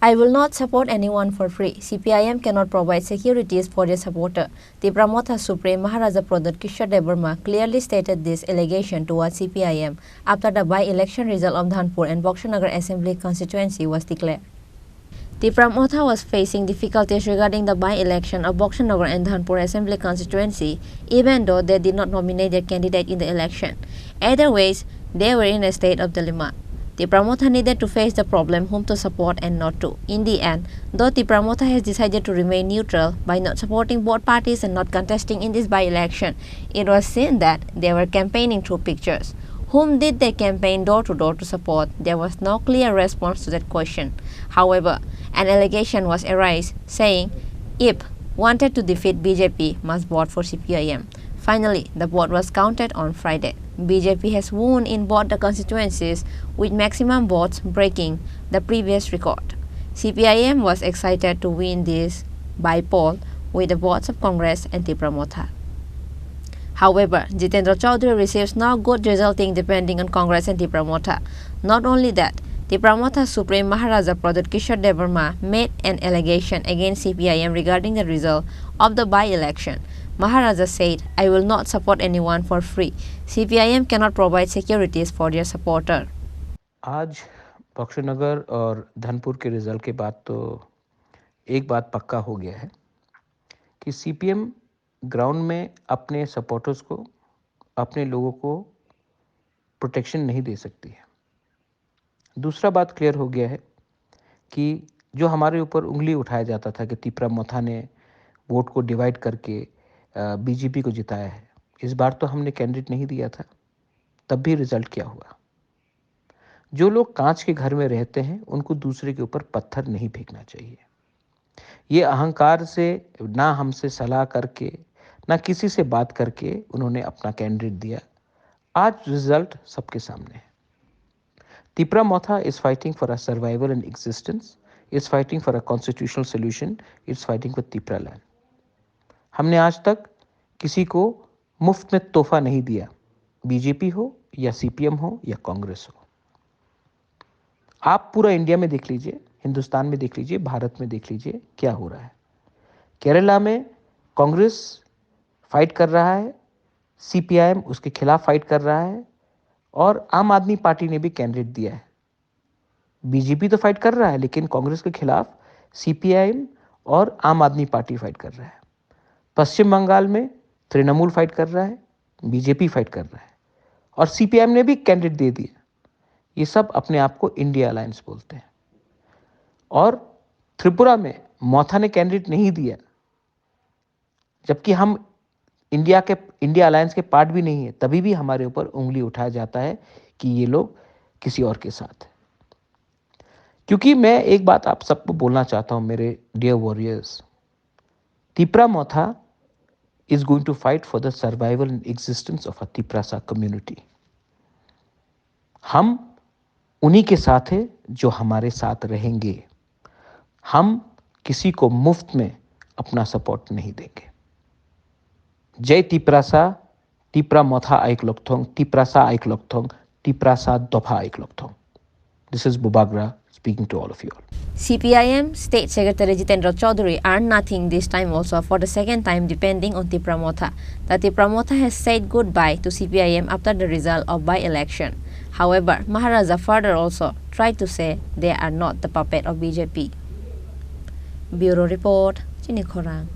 I will not support anyone for free. CPIM cannot provide securities for their supporter. Tripura Motha Supreme Maharaja Pradyot clearly stated this allegation towards CPIM after the by-election result of Dhanpur and Boksanagar Assembly constituency was declared. Tripura Motha was facing difficulties regarding the by-election of Boksanagar and Dhanpur Assembly constituency, even though they did not nominate their candidate in the election. Either ways, they were in a state of dilemma. Tripura Motha needed to face the problem whom to support and not to. In the end, though Tripura Motha has decided to remain neutral by not supporting both parties and not contesting in this by-election, it was seen that they were campaigning through pictures. Whom did they campaign door-to-door to support? There was no clear response to that question. However, an allegation was raised saying if wanted to defeat BJP must vote for CPIM. Finally, the vote was counted on Friday. BJP has won in both the constituencies with maximum votes breaking the previous record. CPIM was excited to win this by poll with the votes of Congress and Tripura Motha. However, Jitendra Chaudhary receives no good resulting depending on Congress and Tripura Motha. Not only that, Tripura Motha Supreme Maharaja Pradyot made an allegation against CPIM regarding the result of the by-election. Maharaja said, I will not support anyone for free. CPIM cannot provide securities for their supporter. आज बक्सनगर और धनपुर के result के बाद तो एक बात पक्का हो गया है कि सीपीएम ग्राउंड में अपने सपोर्टर्स को, अपने लोगों को प्रोटेक्शन नहीं दे सकती है। दूसरा बात क्लियर हो गया है कि जो हमारे ऊपर उंगली उठाया जाता था कि ट्रिपुरा मोथा ने वोट को डिवाइड करके बीजेपी को जिताया है, इस बार तो हमने कैंडिडेट नहीं दिया था, तब भी रिजल्ट क्या हुआ। जो लोग कांच के घर में रहते हैं उनको दूसरे के ऊपर पत्थर नहीं फेंकना चाहिए। ये अहंकार से ना हमसे सलाह करके ना किसी से बात करके उन्होंने अपना कैंडिडेट दिया। आज रिजल्ट सबके सामने है। Tripura Motha is fighting for a survival and existence, is fighting for a constitutional solution, is fighting for Tripura land. हमने आज तक किसी को मुफ्त में तोहफा नहीं दिया, बीजेपी हो या सीपीएम हो या कांग्रेस हो। आप पूरा इंडिया में देख लीजिए, हिंदुस्तान में देख लीजिए, भारत में देख लीजिए क्या हो रहा है। केरला में कांग्रेस फाइट कर रहा है, सीपीआईएम उसके खिलाफ फाइट कर रहा है और आम आदमी पार्टी ने भी कैंडिडेट दिया है। बीजेपी तो फाइट कर रहा है लेकिन कांग्रेस के खिलाफ सीपीआईएम और आम आदमी पार्टी फाइट कर रहा है। पश्चिम बंगाल में तृणमूल फाइट कर रहा है, बीजेपी फाइट कर रहा है और सीपीआईएम ने भी कैंडिडेट दे दिया। ये सब अपने आप को इंडिया अलायंस बोलते हैं। और त्रिपुरा में मोथा ने कैंडिडेट नहीं दिया, जबकि हम इंडिया अलायंस के पार्ट भी नहीं है, तभी भी हमारे ऊपर उंगली उठाया जाता है कि ये लोग किसी और के साथ है। क्योंकि मैं एक बात आप सबको बोलना चाहता हूं मेरे dear warriors, Tripura Motha is going to fight for the survival and existence of a Triprasa community. हम उन्हीं के साथ हैं जो हमारे साथ रहेंगे। हम किसी को मुफ्त में अपना सपोर्ट नहीं देंगे। जय त्रिपुरासा, त्रिपुरा मोथा आइक लोकथोंग, त्रिपुरासा आइक लोकथोंग, त्रिपुरासा दोफा आइक लोकथोंग। This is Bubagra speaking to all of you all. CPIM State Secretary Jitendra Chaudhary earned nothing this time also for the second time depending on Tripura Motha. The Tripura Motha has said goodbye to CPIM after the result of by-election. However, Maharaja further also tried to say they are not the puppet of BJP. Bureau Report, Chini Khorang.